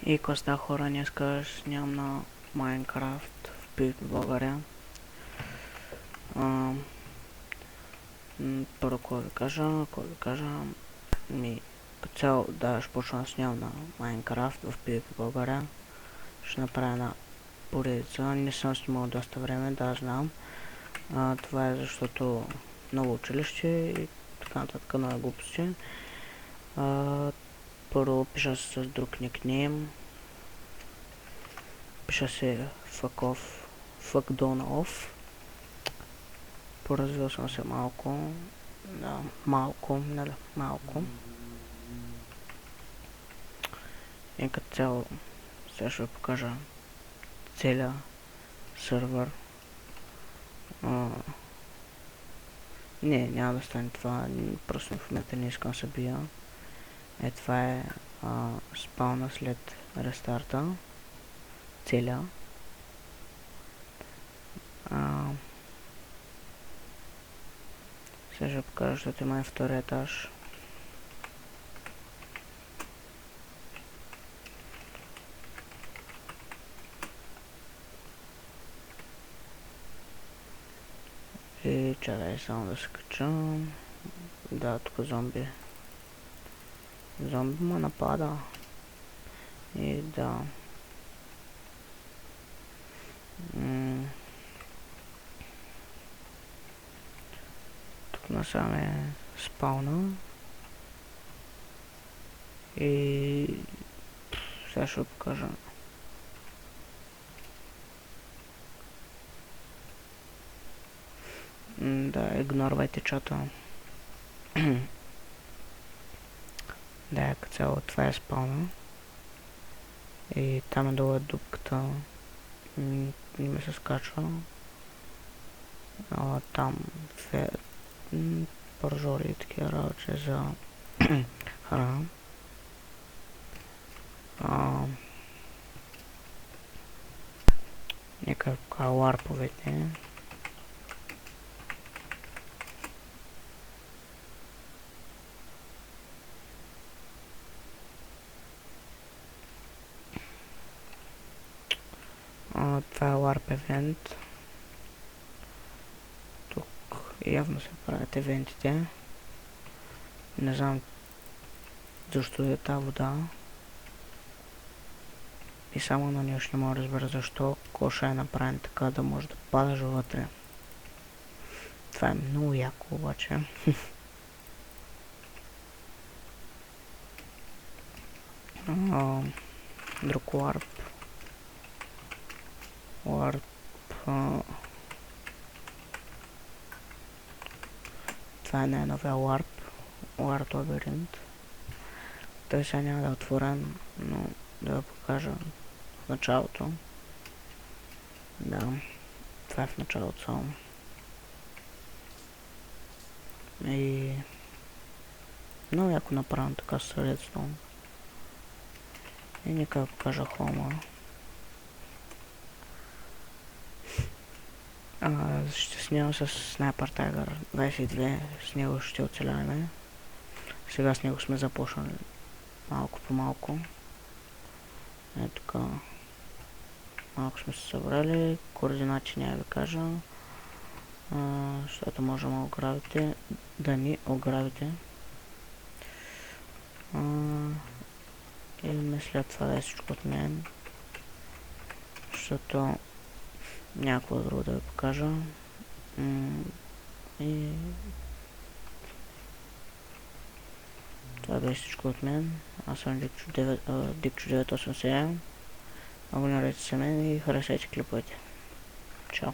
И какво става, хора, днеска снимам на Майнкрафт в PvP България. Първо, какво ви кажа, като цяло, да, ще почна да снимам на Майнкрафт в PvP България. Ще направя една поредица, не съм снимал доста време, да, знам. Това е защото ново училище и така нататък, много глупости. Първо пиша се с друг никнейм. Пиша се Fuck Dona Off. Поразвил съм се малко. Да, малко. И като цяло сега ще ви покажа целия сървър. Няма да стане това, просто в момента не искам да се бия. Това е спауна след рестарта. Целия. Сега ще покажа, защото има и втори етаж. И чакай само да се кача. Да, тук зомби. Зомби ме напада. И да. Тук насам е спауна. И сега ще покажа. Да, игнорвайте чата. Да, като цяло това е спауна. И там долу е дупката. Не ми се скачва. Там пържори и такива работи за храна. Нека ларповете. Това е LARP евент. Тук явно се правят евентите. Не знам защо е тази вода. И само на нея ще не мога да разбера защо коша е направен така да може да падаш вътре. Това е много яко обаче. Друг LARP. Това е най-новия LARP лабиринт. Той сега няма да е отворен, но да го покажа в началото. Да, това е в началото само. И много яко направим така средство. И нека да покажа хома. Ще снимам с Sniper Tiger 22, с него ще оцеляваме. Сега с него сме започнали малко по малко. Тук малко сме се събрали, координати няма ви кажа, защото може да ни ограбите. И мисля това да е всичко от мен, защото някакво друго да ви покажа. И това беше всичко от мен. Аз съм Dikcho987. Абонирайте се мен и харесайте клиповете. Чао!